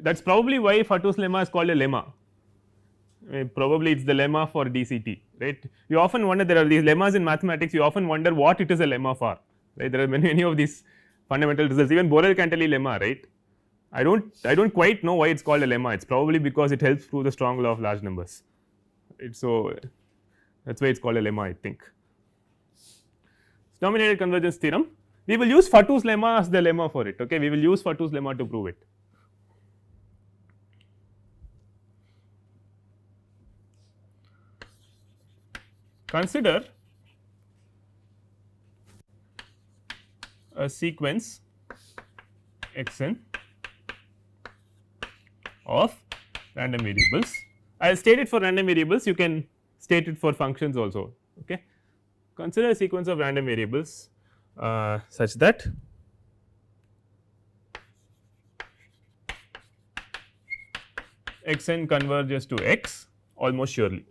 that is probably why Fatou's lemma is called a lemma. Probably it is the lemma for DCT, right. You often wonder, there are these lemmas in mathematics, you often wonder what it is a lemma for, right. There are many of these fundamental results, even Borel-Cantelli lemma, right. I don't quite know why it is called a lemma, it is probably because it helps prove the strong law of large numbers, right. So that is why it is called a lemma, I think. Dominated convergence theorem, we will use Fatou's lemma as the lemma for it, okay. We will use Fatou's lemma to prove it. Consider a sequence xn of random variables. I will state it for random variables, you can state it for functions also, okay. Consider a sequence of random variables such that xn converges to x almost surely,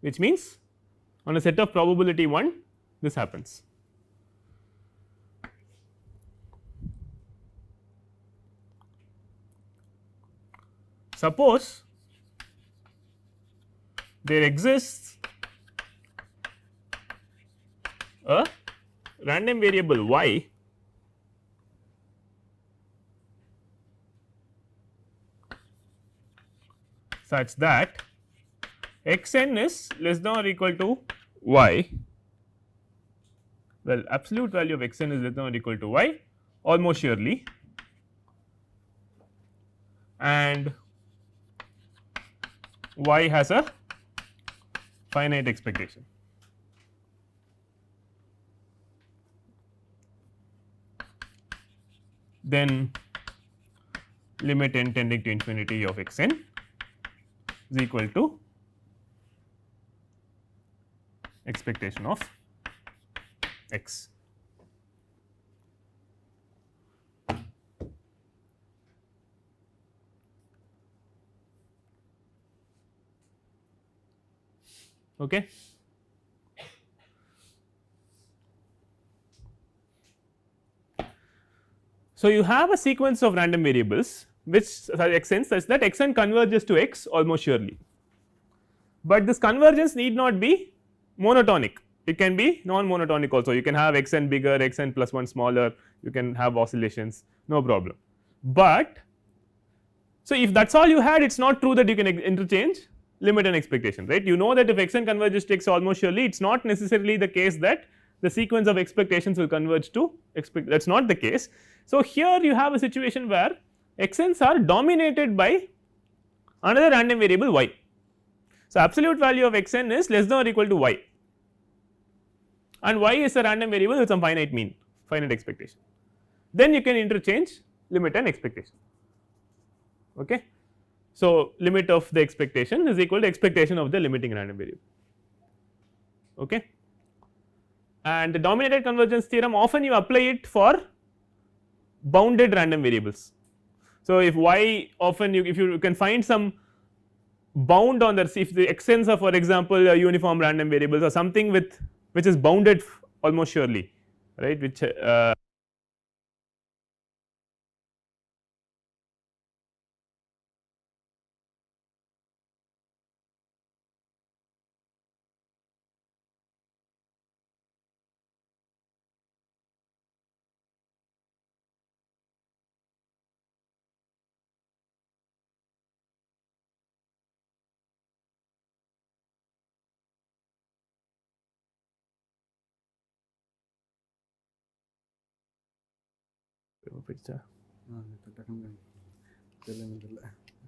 which means on a set of probability 1 this happens. Suppose there exists a random variable y such that xn is less than or equal to y, well absolute value of xn is less than or equal to y almost surely, and y has a finite expectation. Then limit n tending to infinity of xn is equal to expectation of x. Okay. So, you have a sequence of random variables which xn such that xn converges to x almost surely, but this convergence need not be monotonic, it can be non monotonic also, you can have xn bigger, xn plus 1 smaller, you can have oscillations, no problem. But so if that is all you had, it is not true that you can interchange limit and expectation, right. You know that if xn converges to x almost surely, it is not necessarily the case that the sequence of expectations will converge to expect, that is not the case. So here you have a situation where xn's are dominated by another random variable y. So absolute value of xn is less than or equal to y, and y is a random variable with some finite mean, finite expectation, then you can interchange limit and expectation, okay. So limit of the expectation is equal to expectation of the limiting random variable, okay. And the dominated convergence theorem, often you apply it for bounded random variables. So if y, often you, if you can find some bound on that, if the xn's are for example uniform random variables or something with which is bounded almost surely, right, which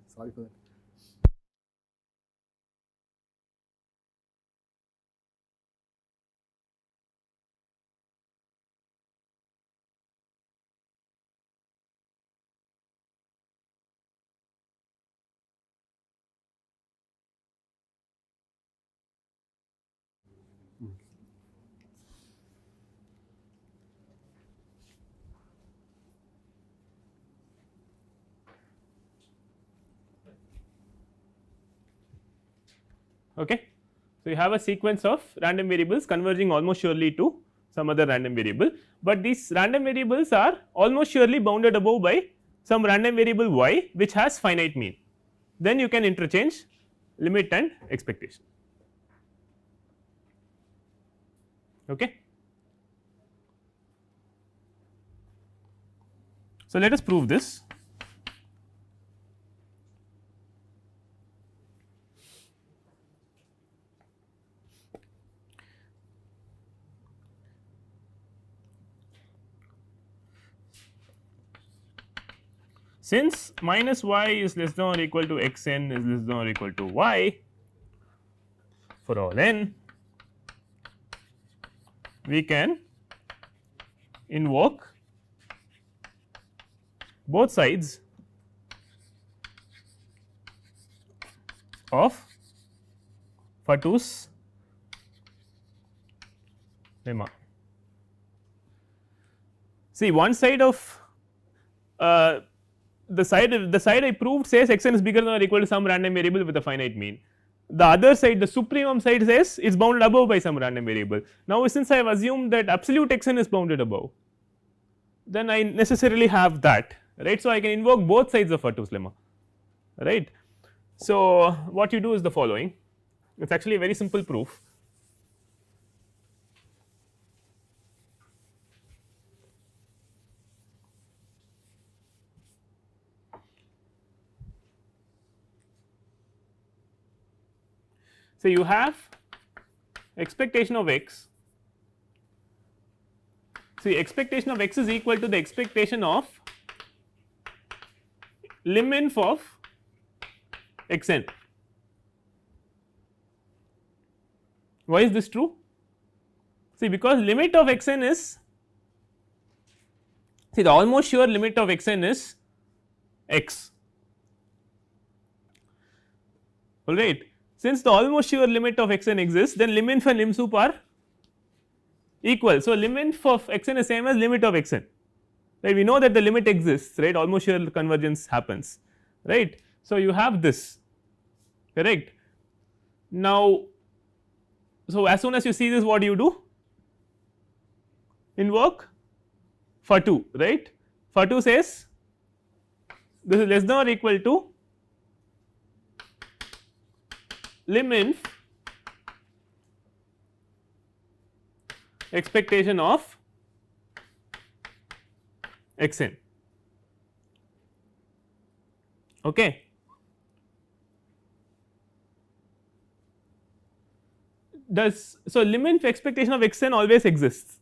sorry for that. okay. So you have a sequence of random variables converging almost surely to some other random variable, but these random variables are almost surely bounded above by some random variable y which has finite mean, then you can interchange limit and expectation. Okay. So, let us prove this. Since minus y is less than or equal to x n is less than or equal to y for all n, we can invoke both sides of Fatou's lemma. See, one side of the side I proved says x n is bigger than or equal to some random variable with a finite mean. The other side, the supremum side, says it's bounded above by some random variable. Now, since I have assumed that absolute x n is bounded above, then I necessarily have that, right. So, I can invoke both sides of Fatou's lemma, right. So, what you do is the following, it is actually a very simple proof. So, you have expectation of x. See, expectation of x is equal to the expectation of lim inf of x n. Why is this true? See, because limit of x n is, see, the almost sure limit of x n is x, alright. Since the almost sure limit of x n exists, then lim inf and lim sup are equal. So, lim inf of x n is same as limit of x n, right. We know that the limit exists, right, almost sure convergence happens, right. So, you have this, correct. Now, so as soon as you see this, what do you do? Invoke Fatou, right. Fatou says this is less than or equal to lim inf expectation of x n, okay. Does so lim inf expectation of x n always exists,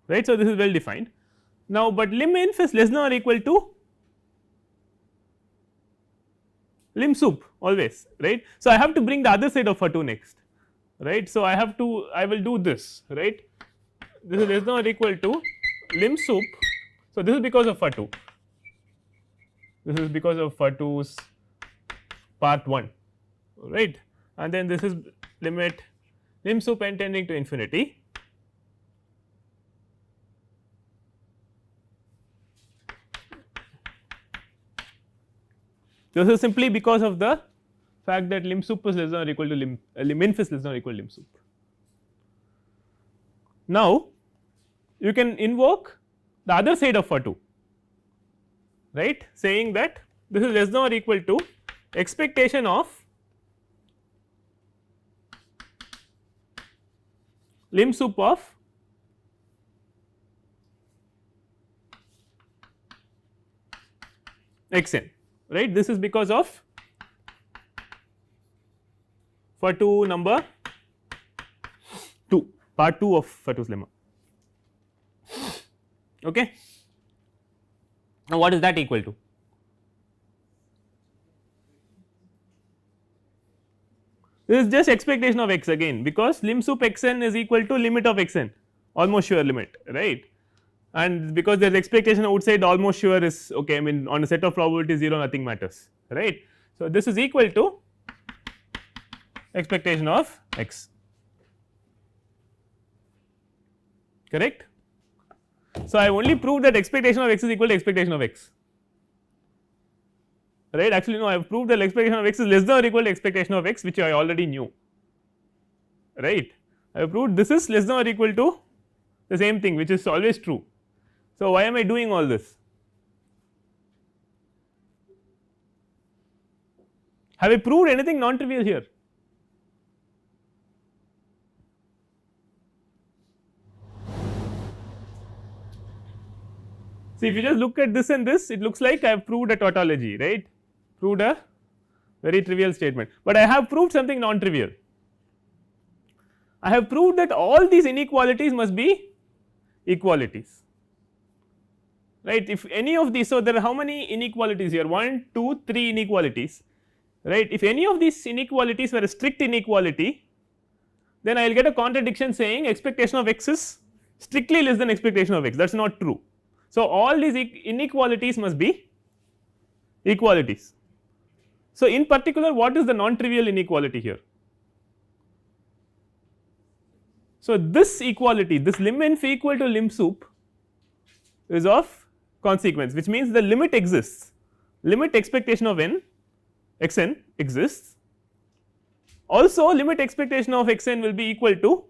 right. So, this is well defined now, but lim inf is less than or equal to lim sup always, right. So, I have to bring the other side of Fatou next, right. So, I will do this, right. This is less than or equal to lim sup. So, this is because of Fatou, this is because of Fatou's part 1, right, and then this is limit lim sup n tending to infinity this is simply because of the fact that lim sup is less than or equal to lim inf is less than or equal to lim sup. Now, you can invoke the other side of Fatou, right, saying that this is less than or equal to expectation of lim sup of x n, right. This is because of Fatou number 2, part 2 of Fatou's lemma, okay. Now, what is that equal to? This is just expectation of x again, because lim sup x n is equal to limit of x n, almost sure limit, right, and because there is expectation outside, almost sure is okay. I mean, on a set of probability 0, nothing matters, right. So, this is equal to expectation of x, correct. So, I only proved that expectation of x is equal to expectation of x, right. Actually, no, I have proved that expectation of x is less than or equal to expectation of x, which I already knew, right. I have proved this is less than or equal to the same thing which is always true. So, why am I doing all this? Have I proved anything non trivial here? See, if you just look at this and this, it looks like I have proved a tautology, right, proved a very trivial statement, but I have proved something non trivial. I have proved that all these inequalities must be equalities, right. If any of these, so there are how many inequalities here, 1, 2, 3 inequalities, right. If any of these inequalities were a strict inequality, then I will get a contradiction saying expectation of x is strictly less than expectation of x, that is not true. So, all these inequalities must be equalities. So, in particular what is the non trivial inequality here? So, this equality, this lim n equal to lim sup is of consequence, which means the limit exists, limit expectation of n x n exists, also limit expectation of x n will be equal to,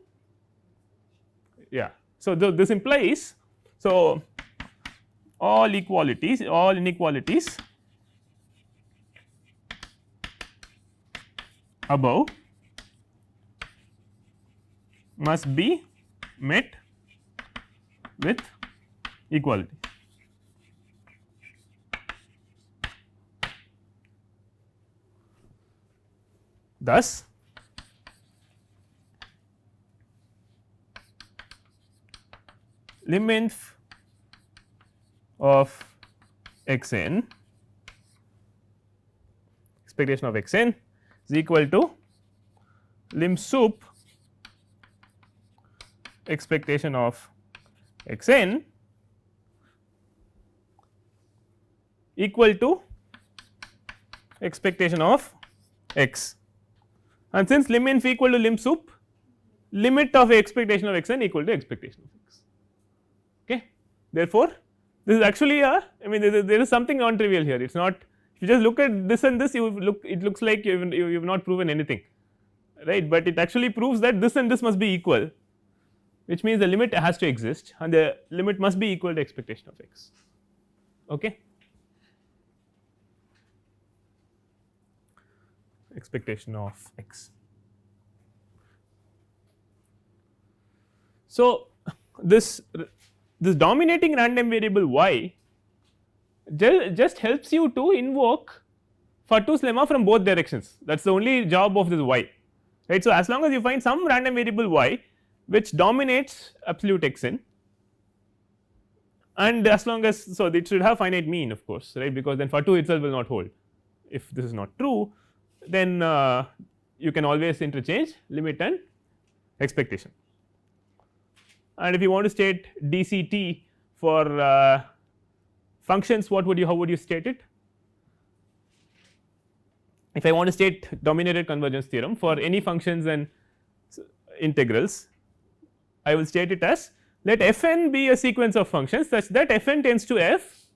yeah. So, this implies, so all equalities, all inequalities above must be met with equality. Thus, lim n of x n, expectation of x n is equal to lim sup expectation of x n equal to expectation of x, and since lim n equal to lim sup, limit of expectation of x n equal to expectation of x, okay. Therefore, this is actually a, I mean there is something non trivial here, it is not, if you just look at this and this, you look, it looks like you have not proven anything, right, but it actually proves that this and this must be equal, which means the limit has to exist and the limit must be equal to expectation of x, okay. Expectation of x. So, this dominating random variable y just helps you to invoke Fatou's lemma from both directions, that is the only job of this y, right. So, as long as you find some random variable y which dominates absolute x n, and as long as, so it should have finite mean of course, right, because then Fatou itself will not hold. If this is not true, then you can always interchange limit and expectation. And if you want to state DCT for functions, what would you, how would you state it? If I want to state dominated convergence theorem for any functions and integrals, I will state it as, let f n be a sequence of functions such that f n tends to f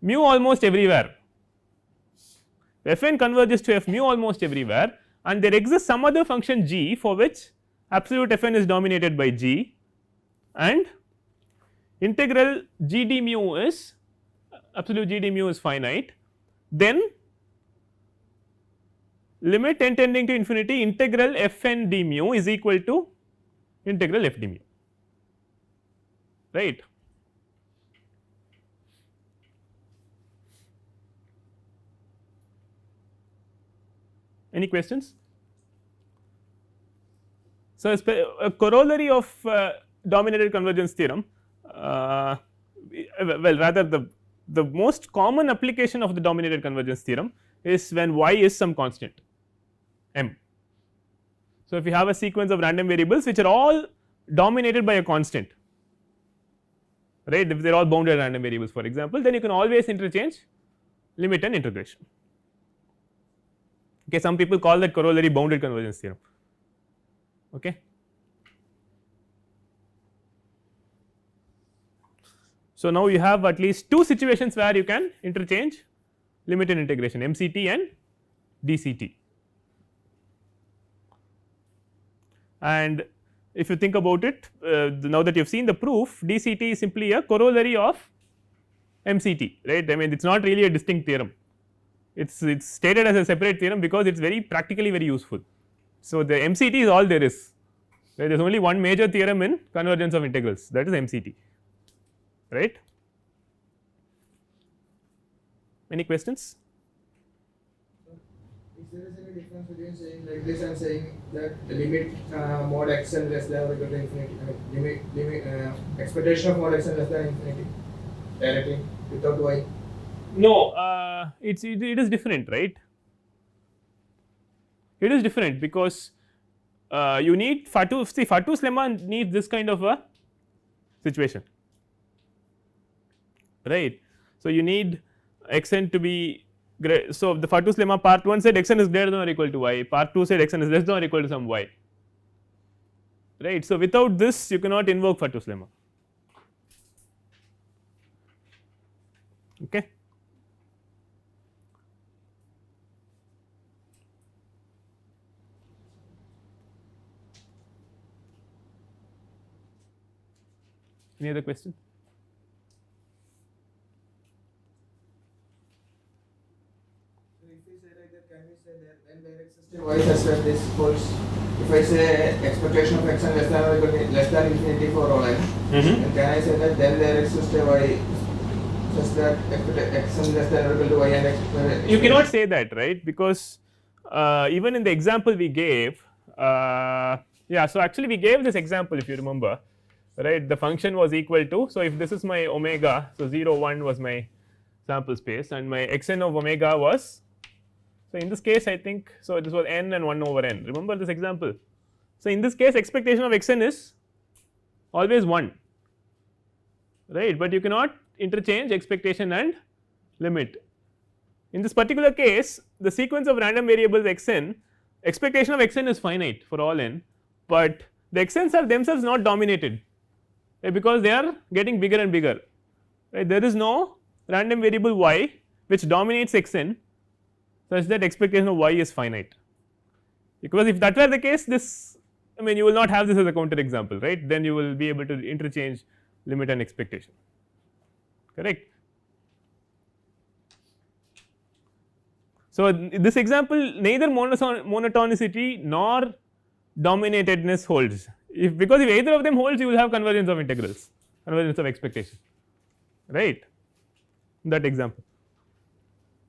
mu almost everywhere, f n converges to f mu almost everywhere, and there exists some other function g for which absolute f n is dominated by g, and integral g d mu is, absolute g d mu is finite, then limit n tending to infinity integral f n d mu is equal to integral f d mu, right. Any questions? So, a corollary of dominated convergence theorem, well rather the most common application of the dominated convergence theorem is when y is some constant m. So, if you have a sequence of random variables which are all dominated by a constant, right, if they are all bounded random variables for example, then you can always interchange limit and integration, okay. Some people call that corollary bounded convergence theorem, okay. So, now you have at least two situations where you can interchange limit and integration, MCT and DCT, and if you think about it, now that you have seen the proof, DCT is simply a corollary of MCT, right. I mean it is not really a distinct theorem, it is stated as a separate theorem because it is very practically very useful. So, the MCT is all there is, right. There is only one major theorem in convergence of integrals, that is MCT, right. Any questions? If there is any difference between saying like this and saying that the limit mod x n less than or equal to infinity, I mean limit expectation of mod x n less than infinity directly without y? No, it is different, right. It is different because you need Fatou's lemma needs this kind of a situation, right. So, you need x n to be great. So, the Fatou's lemma part 1 said x n is greater than or equal to y, part 2 said x n is less than or equal to some y, right. So, without this you cannot invoke Fatou's lemma, okay. Any other question? If we say like that, can we say that when direct system y such that this holds, if I say expectation of x n less than or equal to less than infinity for all n, then can I say that then direct system y such that x n less than or equal to y and x? You cannot say that, right, because even in the example we gave, yeah. So, actually we gave this example if you remember, right. The function was equal to, so if this is my omega, so 0 1 was my sample space and my x n of omega was, so in this case I think, so this was n and 1 over n, remember this example. So, in this case expectation of x n is always 1, right, but you cannot interchange expectation and limit. In this particular case the sequence of random variables x n, expectation of x n is finite for all n, but the x n's are themselves not dominated, right, because they are getting bigger and bigger, right. There is no random variable y which dominates x n such that expectation of y is finite, because if that were the case, this, I mean you will not have this as a counter example, right, then you will be able to interchange limit and expectation, correct. So, this example neither monotonicity nor dominatedness holds, if because if either of them holds you will have convergence of integrals, convergence of expectation, right, that example.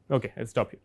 Okay, I will stop here.